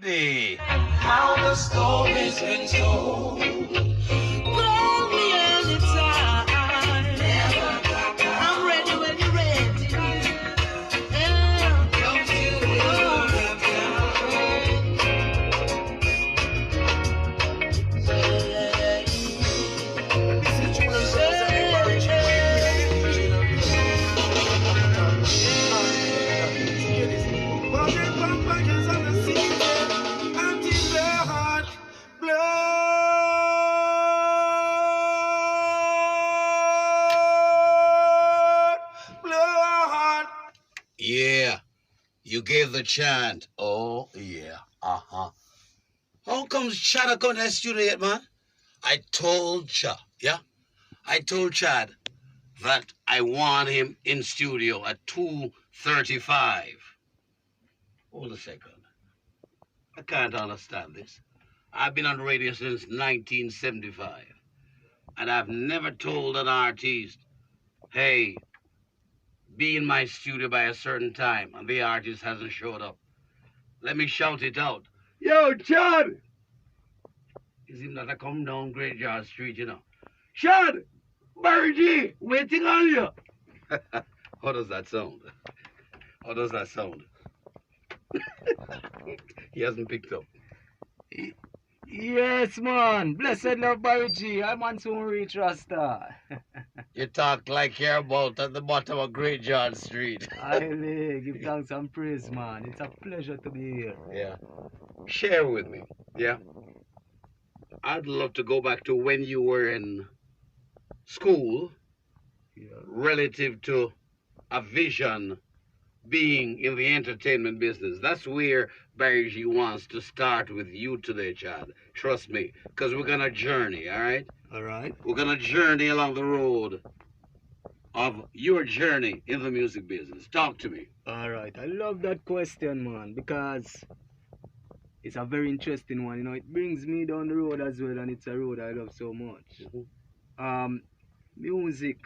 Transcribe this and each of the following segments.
ready. How the story's been told. Call me anytime. Never got time. I'm ready when you're ready. Yeah. Don't you ever have Yeah, you gave the chant. Oh, yeah. Uh-huh. How comes Chad come to the studio yet, man? I told Cha, yeah? I told Chad that I want him in studio at 2:35. Hold a second. I can't understand this. I've been on the radio since 1975, and I've never told an artist, hey, be in my studio by a certain time, and the artist hasn't showed up. Let me shout it out. Yo, Chad! Is him that I come down Great Yard Street, you know? Chad! Barry G, waiting on you. How does that sound? How does that sound? He hasn't picked up. Yes, man. Blessed love, Barry G. I'm on soon reach Rasta. You talk like you're about at the bottom of Great Yard Street. Highly give thanks and praise, man. It's a pleasure to be here. Yeah. Share with me. Yeah. I'd love to go back to when you were in school, relative to a vision being in the entertainment business. That's where Barry G wants to start with you today, Chad. Trust me, because we're going to journey, all right? All right. We're going to journey along the road of your journey in the music business. Talk to me. All right. I love that question, man, because it's a very interesting one. You know, it brings me down the road as well, and it's a road I love so much. Music.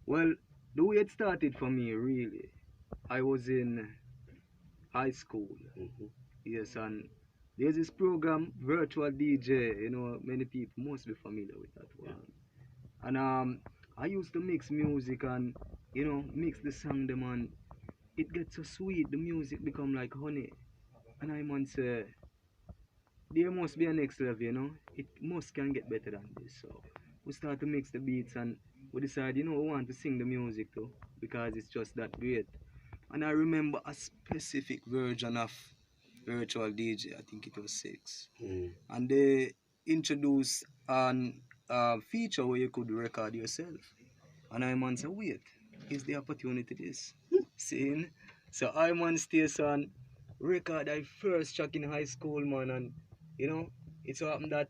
Well, the way it started for me, really, I was in high school. Yes, and there's this program, Virtual DJ, you know, many people must be familiar with that one. And I used to mix music and, you know, mix the song them, and it gets so sweet, the music become like honey. And I must say, there must be a next level, you know, it must can get better than this. So we start to mix the beats and we decide, you know, we want to sing the music too, because it's just that great. And I remember a specific version of Virtual DJ, I think it was 6. And they introduced an feature where you could record yourself. And I man said, wait, is the opportunity this? Seeing? So I man station record I first track in high school, man, and you know, it so happened that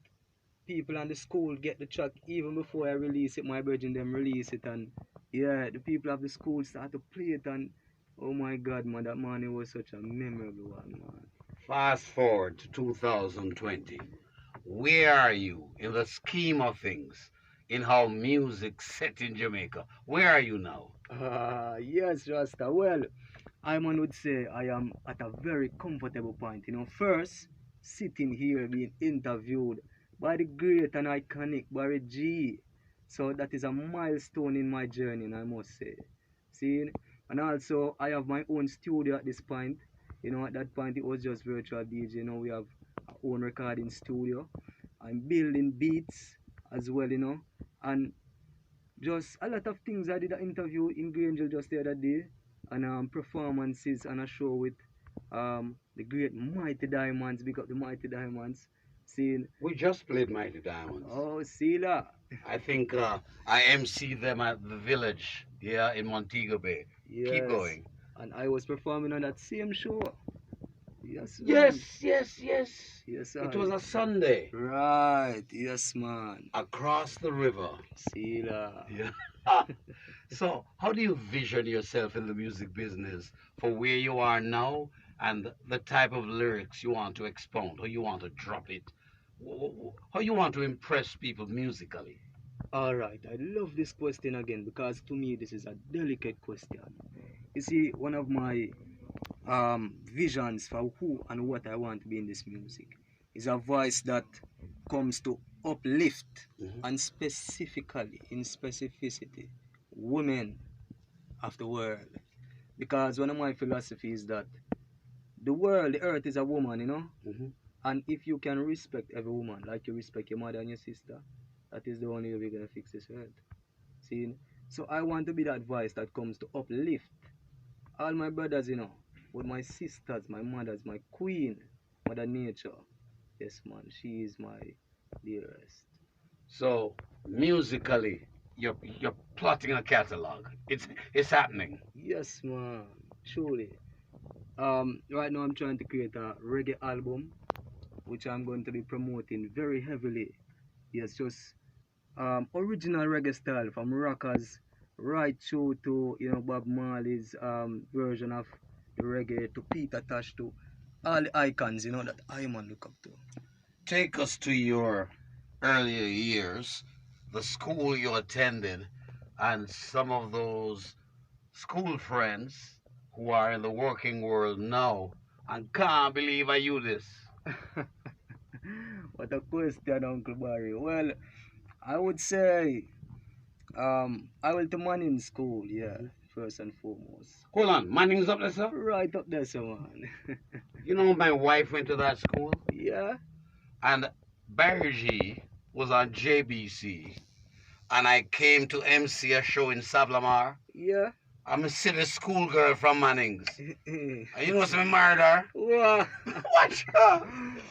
people in the school get the track even before I release it. My virgin them release it, and yeah, the people of the school start to play it, and oh my God, man, that morning was such a memorable one, man. Fast forward to 2020. Where are you in the scheme of things in how music's set in Jamaica? Where are you now? Yes, Rasta. Well, I man would say I am at a very comfortable point. You know, first, sitting here being interviewed by the great and iconic Barry G. So that is a milestone in my journey, I must say. See? And also, I have my own studio at this point. You know, at that point, it was just Virtual DJ. You know, we have our own recording studio. I'm building beats as well, you know. And just a lot of things. I did an interview in Granger just the other day. And performances and a show with the great Mighty Diamonds. Big up the Mighty Diamonds. Seeing, We just played Mighty Diamonds. oh, see that. I think I MC them at the Village, yeah, in Montego Bay. Yes. Keep going. And I was performing on that same show. Yes, man. Yes. Yes, It was a Sunday. right. Yes, man. Across the river. See that. Yeah. So, how do you vision yourself in the music business for where you are now and the type of lyrics you want to expound, how you want to drop it, how you want to impress people musically? All right. I love this question again because to me this is a delicate question. You see, one of my visions for who and what I want to be in this music. It's a voice that comes to uplift and specifically, in specificity, women of the world. Because one of my philosophies is that the world, the earth is a woman, you know? And if you can respect every woman, like you respect your mother and your sister, that is the only way we're going to fix this earth. See? So I want to be that voice that comes to uplift all my brothers, you know, with my sisters, my mothers, my queen, Mother Nature. Yes, man, she is my dearest. So musically, you're plotting a catalog. It's happening. Yes, man, truly. Right now I'm trying to create a reggae album, which I'm going to be promoting very heavily. Yes, just original reggae style from rockers right through to Bob Marley's version of the reggae, to Peter Tosh, to all the icons that I man look up to. Take us to your earlier years, the school you attended, and some of those school friends who are in the working world now and can't believe I you this. What a question, Uncle Barry. Well, I would say I went to Mannings school, yeah, first and foremost. Hold on, Mannings up there, sir? Right up there, sir, man. You know my wife went to that school? Yeah. And Barry G was on JBC, and I came to MC a show in Sablamar. Yeah. I'm a city schoolgirl from Mannings. And you know some murder? Wow. What?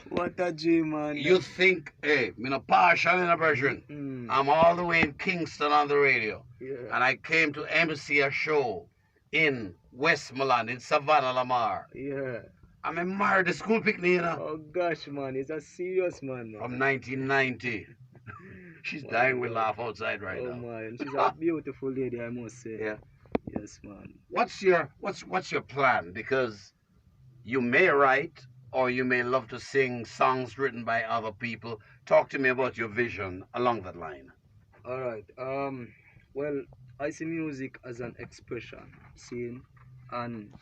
What a dream, man. You think, hey, me no partial in a version. I'm all the way in Kingston on the radio. Yeah. And I came to MC a show in Westmoreland, in Savannah, Lamar. Yeah. I'm a married school picnic, you know. Oh gosh, man, it's a serious man. From 1990. She's dying with laugh outside right now. Oh man, she's a beautiful lady, I must say. Yeah. Yes, man. What's your plan? Because you may write or you may love to sing songs written by other people. Talk to me about your vision along that line. All right. Well, I see music as an expression, see, and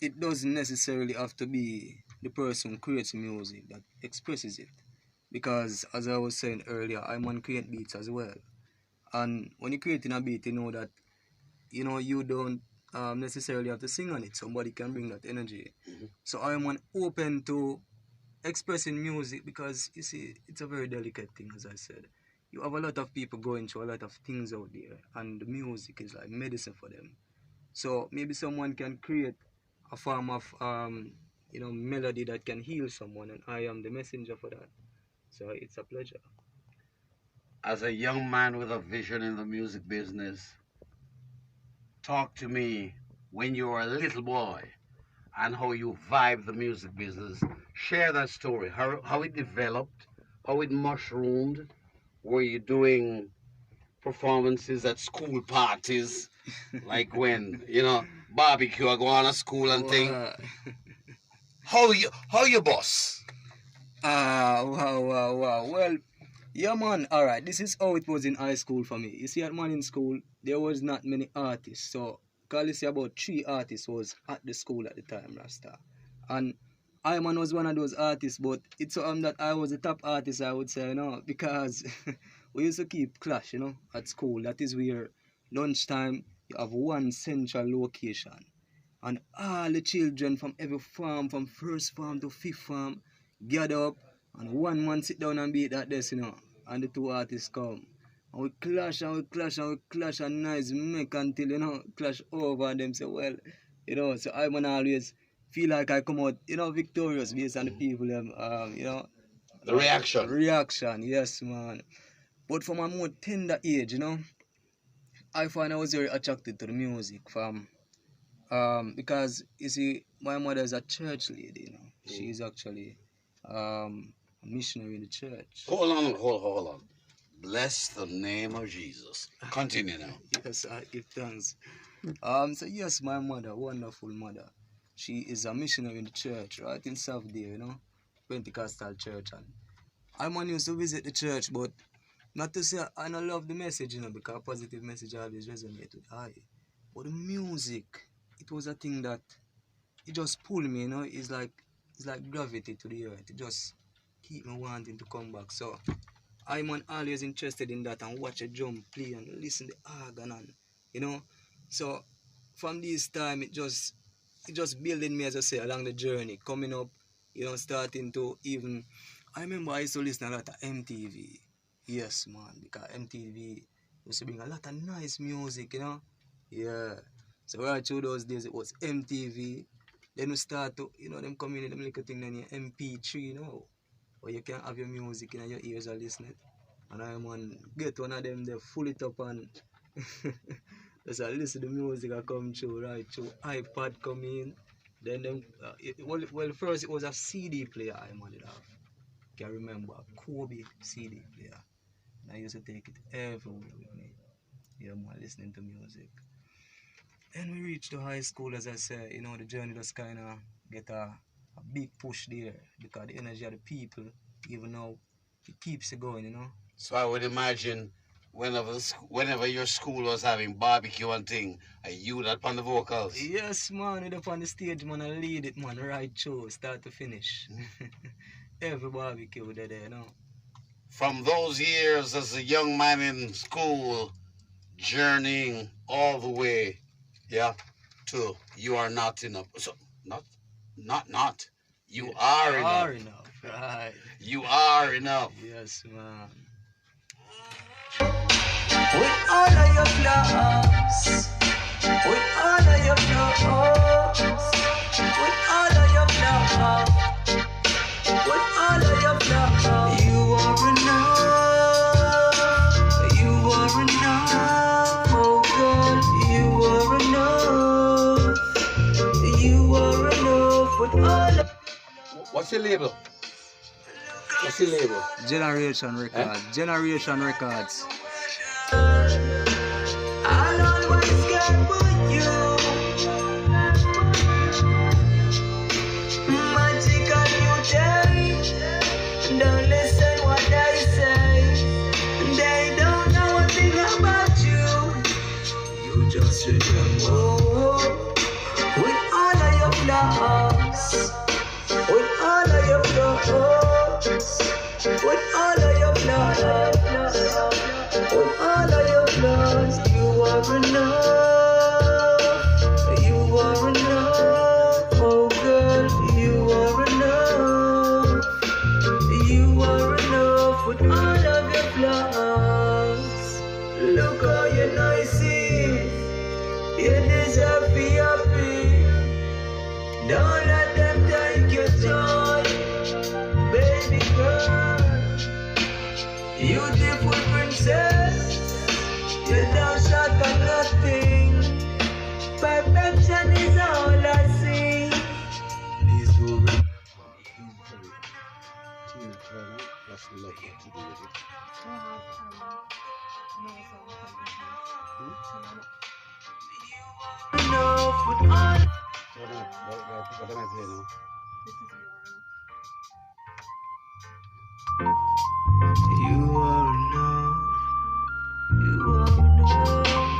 it doesn't necessarily have to be the person who creates music that expresses it. Because as I was saying earlier, I man create beats as well. And when you're creating a beat, you know that you don't necessarily have to sing on it. Somebody can bring that energy. So I'm open to expressing music, because you see, it's a very delicate thing, as I said. You have a lot of people going through a lot of things out there, and the music is like medicine for them. So maybe someone can create a form of melody that can heal someone, and I am the messenger for that. So it's a pleasure. As a young man with a vision in the music business, talk to me when you were a little boy and how you vibed the music business. Share that story, how it developed, how it mushroomed. Were you doing performances at school parties, like when, barbecue, I go on at school and thing? How you boss? Wow. Well, yeah, man. All right. This is how it was in high school for me. You see, at Mannings school, there was not many artists. So, call you see, about 3 artists was at the school at the time, Rasta. And I man was one of those artists, but it's that I was the top artist, I would say, because we used to keep clash, at school. That is where lunchtime you have one central location, and all the children from every farm, from first farm to fifth farm, gather up, and one man sit down and beat that desk, and the 2 artists come. And we clash and we clash and we clash, and nice make until, clash over, and them say, well, so I man always feel like I come out, victorious based on the people, The reaction. Reaction, yes, man. But from a more tender age, I find I was very attracted to the music from, because, you see, my mother is a church lady, She is actually a missionary in the church. Hold on. Bless the name of Jesus. Continue now. Yes, I give thanks. So yes, my mother, wonderful mother. She is a missionary in the church, right in South there, Pentecostal church. And I used to visit the church, but not to say I don't love the message, because positive message always resonates with I. But the music, it was a thing that it just pulled me, you know. It's like gravity to the earth. It just keep me wanting to come back. So I'm always interested in that and watch a drum play and listen to organ and you know. So from this time it just building me, as I say, along the journey, coming up, you know, starting to even I remember I used to listen a lot of MTV. Yes man, because MTV used to bring a lot of nice music, you know. Yeah. So right through those days it was MTV. Then we start to, you know, them coming in them little thing then your MP3, you know. Or you can have your music in your ears and listen it. And I man get one of them they full it up and just listen to the music I come through right through iPad come in. Then them well first it was a CD player I man did have. Can remember Kobe CD player. And I used to take it everywhere with me. Yeah man, listening to music. And we reached to high school, as I said, you know, the journey just kind of get a big push there because the energy of the people, even now, it keeps it going, you know. So I would imagine whenever your school was having barbecue and thing, are you that on the vocals? Yes, man, we're up on the stage, man, I lead it, man, right through, start to finish. Every barbecue there, you know. From those years as a young man in school, journeying all the way, yeah, to you are not enough. So not. You are enough. Are enough, right. You are enough. Yes, man. With all of your flaws, with all of your flaws, with all of your flaws, with all of your flaws, you are enough. You are enough, oh God. You are enough. You are enough with all of. What's your label? What's your label? Generation Records. Generation Records. I'll always get with you. Magical you change. Don't listen what they say. They don't know a thing about you. You just remember. With all of your flaws. With all of your flaws. With all of your flaws. With all of your flaws, you are enough. You are enough. Oh girl, you are enough. You are enough with all of your flaws. Look how you nice it. You deserve to be happy. Don't let them take your joy, baby girl. Beautiful princess, you don't shout at nothing. Perfection is all I see. These will that's the love to do with it. Enough with all. What am I saying now? You are enough. You are enough.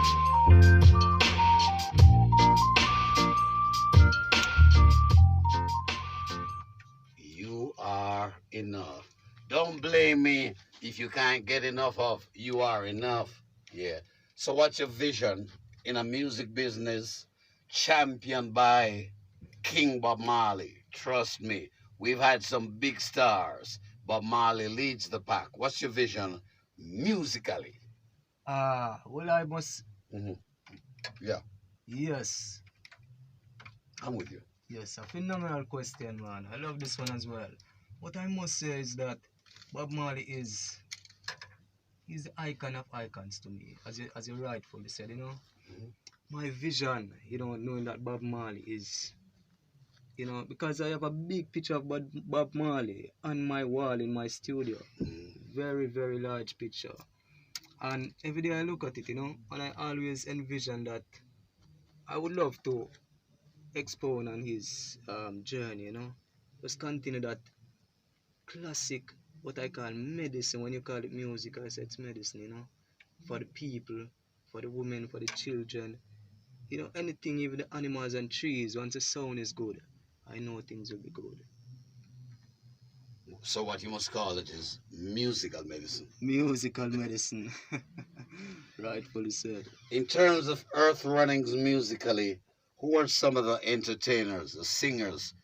You are enough. Don't blame me if you can't get enough of you are enough. Yeah. So what's your vision in a music business championed by King Bob Marley? Trust me, we've had some big stars. Bob Marley leads the pack. What's your vision musically? Well, I must. Yeah, Yes. I'm with you. Yes, a phenomenal question, man. I love this one as well. What I must say is that Bob Marley is the icon of icons to me, as you rightfully said, you know. My vision, you know, knowing that Bob Marley is, you know, because I have a big picture of Bob Marley on my wall in my studio. Very, very large picture. And every day I look at it, you know, and I always envision that I would love to expound on his journey, you know. Just continue that classic, what I call medicine. When you call it music, I say it's medicine, you know. For the people, for the women, for the children. You know, anything, even the animals and trees, once the sound is good, I know things will be good. So what you must call it is musical medicine. Musical medicine. Rightfully said. In terms of Earth Runnings musically, who are some of the entertainers, the singers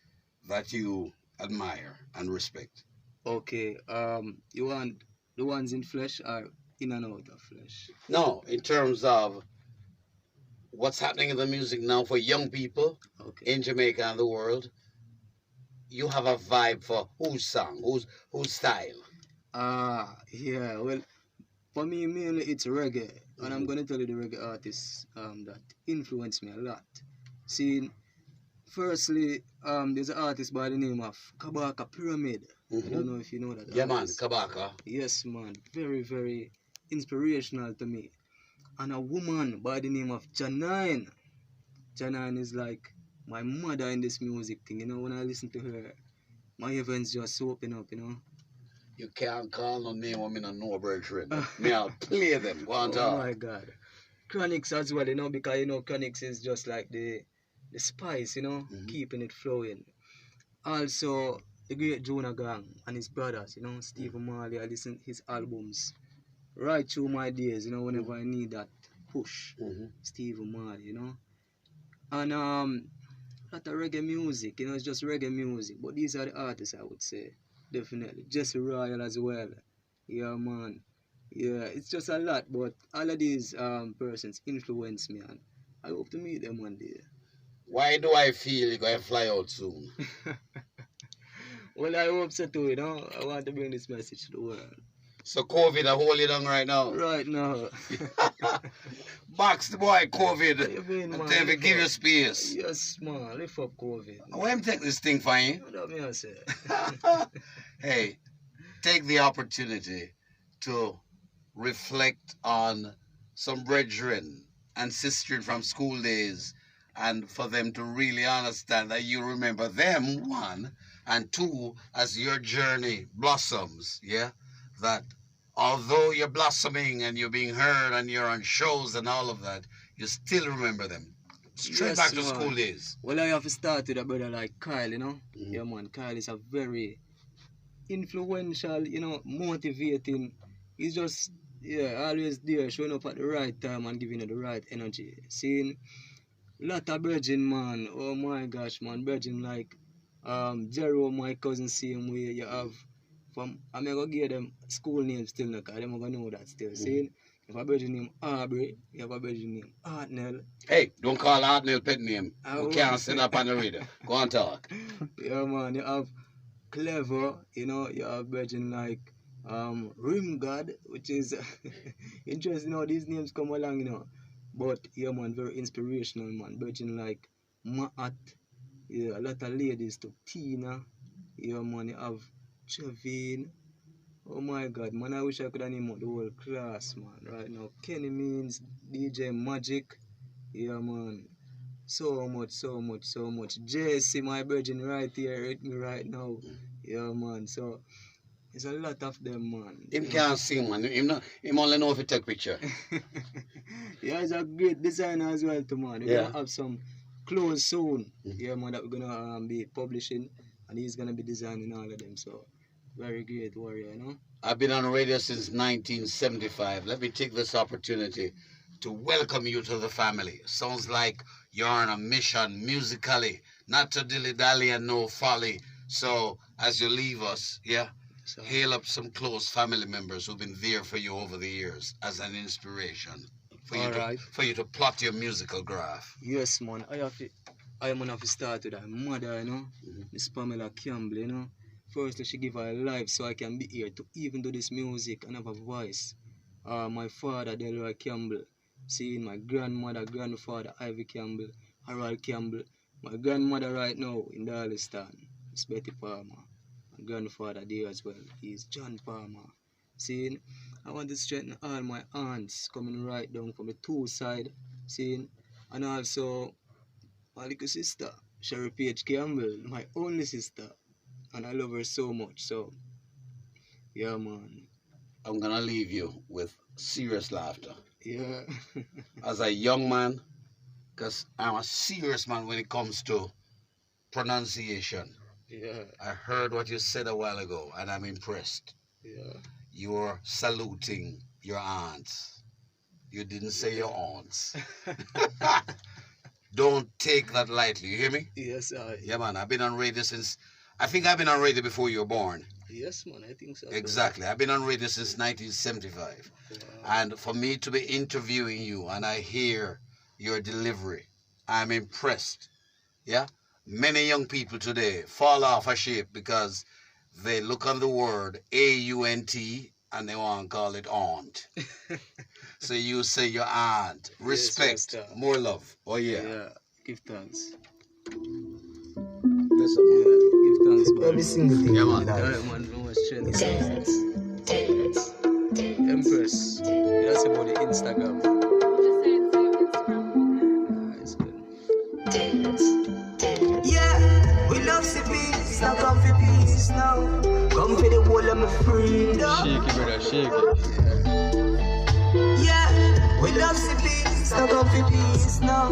that you admire and respect? Okay, you want the ones in flesh or in and out of flesh? No, in terms of what's happening in the music now for young people Okay. in Jamaica and the world, you have a vibe for whose song, whose style? Yeah, well, for me, mainly it's reggae. And I'm Mhm. going to tell you the reggae artists that influenced me a lot. See, firstly, there's an artist by the name of Kabaka Pyramid. I don't know if you know that Yeah, man, artist. Kabaka. Yes, man. Very, very inspirational to me. And a woman by the name of Janine. Janine is like my mother in this music thing. You know, when I listen to her, my heavens just open up, you know. You can't call no name when me not know brethren. Me I'll play them. Go on, Oh talk. my God. Chronics as well, you know, because you know Chronics is just like the spice, you know, keeping it flowing. Also, the great Jonah Gang and his brothers, you know, Stephen Marley. I listen his albums right through my days, you know, whenever I need that push. Stephen Marley, you know, and lot of reggae music, you know, it's just reggae music. But these are the artists I would say, definitely. Jesse Royal as well, yeah, man. Yeah, it's just a lot, but all of these persons influence me, and I hope to meet them one day. Why do I feel you're going to fly out soon? Well, I hope so too, you know. I want to bring this message to the world. So COVID a hold you down right now? Right now. Box the boy, COVID. What you mean, And man? tell me, give you space. Yes, man. Lift up COVID. Why him take this thing for you? What do I say? Hey, take the opportunity to reflect on some brethren and sisters from school days, and for them to really understand that you remember them, one, and two, as your journey blossoms, yeah, that although you're blossoming and you're being heard and you're on shows and all of that, you still remember them. Straight Yes, back to man. school days. Well, I have started with a brother like Kyle, you know. Yeah, man. Kyle is a very influential, you know, motivating. He's just, yeah, always there, showing up at the right time and giving you the right energy. Seeing lot of brethren, man. Oh my gosh, man. Brethren like Jerome, my cousin, same way. You have from, I'm going to give them school names still, because I'm going to know that still. Seeing, you have a brethren named Aubrey, you have a brethren named Artnell. Hey, don't call Artnell pet name. Oh. We can't sit up on the radio. Go on, talk. Yeah, man. You have Clever, you know, you have brethren like Rim God, which is interesting how these names come along, you know. But yeah, man, very inspirational, man. Brethren like Maat, yeah, a lot of ladies to Tina, yeah, man, you have Trevine. Oh my God, man, I wish I could have named out the whole class, man. Right now, Kenny Means, DJ Magic, yeah, man. So much, so much, so much. Jesse, my virgin, right here with me right now. Yeah, man. So it's a lot of them, man. Him can't sing, man. Him only know if he take picture. Yeah, he's a great designer as well, too, man. We're gonna have some clothes soon. Yeah, man, that we're gonna be publishing, and he's gonna be designing all of them. So very great warrior, you know. I've been on radio since 1975. Let me take this opportunity to welcome you to the family. Sounds like you're on a mission musically, not to dilly-dally and no folly. So as you leave us, yeah, So, hail up some close family members who've been there for you over the years as an inspiration for you, Alright. for you to plot your musical graph. yes, man. I am gonna have to start with her mother, you know, Miss Pamela Campbell, you know. Firstly, she give her life so I can be here to even do this music and have a voice. My father, Delroy Campbell, seeing my grandmother, grandfather, Ivy Campbell, Harold Campbell, my grandmother right now in Darlistan, Miss Betty Palmer, my grandfather there as well, he's John Palmer. Seeing, I want to straighten all my aunts coming right down from the two side, seeing, and also my little sister, Sherry Page Campbell, my only sister, and I love her so much. So, yeah, man. I'm going to leave you with serious laughter. Yeah. As a young man, Because I'm a serious man when it comes to pronunciation. Yeah, I heard what you said a while ago, and I'm impressed. yeah. You're saluting your aunts. You didn't say your aunts. Don't take that lightly. You hear me? Yes, Yeah, man. I've been on radio since. I think I've been on radio before you were born. Yes, man, I think so. Exactly. I've been on radio since 1975. Wow. And for me to be interviewing you and I hear your delivery, I'm impressed. Yeah? Many young people today fall off a shape because they look on the word A-U-N-T and they want to call it aunt. So you say your aunt. Respect. Yes, more love. Oh, yeah. Yeah, give thanks. Bless up, Yeah, give thanks, man. Every single thing. Yeah, man. Yeah, man, no more strength. Empress. That's about the Instagram. It's good. Yeah, we love the peace, now come for peace now. Come for the whole of my freedom. Shake it, brother, shake it. Yeah, we love the peace, now come for peace now.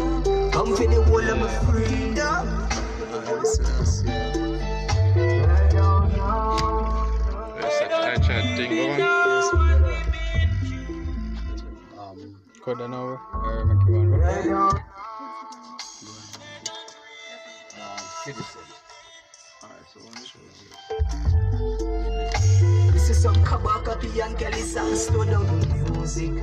Come for the whole of my freedom. Listen, That's such iCHAD thing going. yes, brother. Cut that over, or make you one more. Citizen. Alright, so one show. This is some Kabaka and Kelly song, slow down the music. I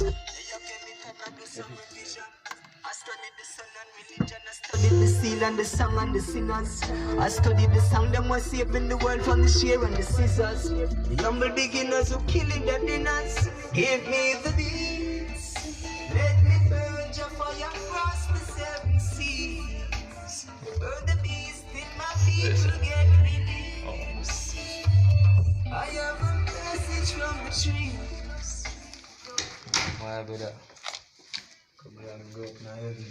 studied the sun and religion, I studied the seal and the song and the singers. I studied the song, them was saving the world from the shear and the scissors. The humble beginners who killing their dinners. Give me the beats, let me burn your fire across the seven seas. Burn the beast in my people get released. I have a message from the trees. Why, brother? Come down and go up now, heaven.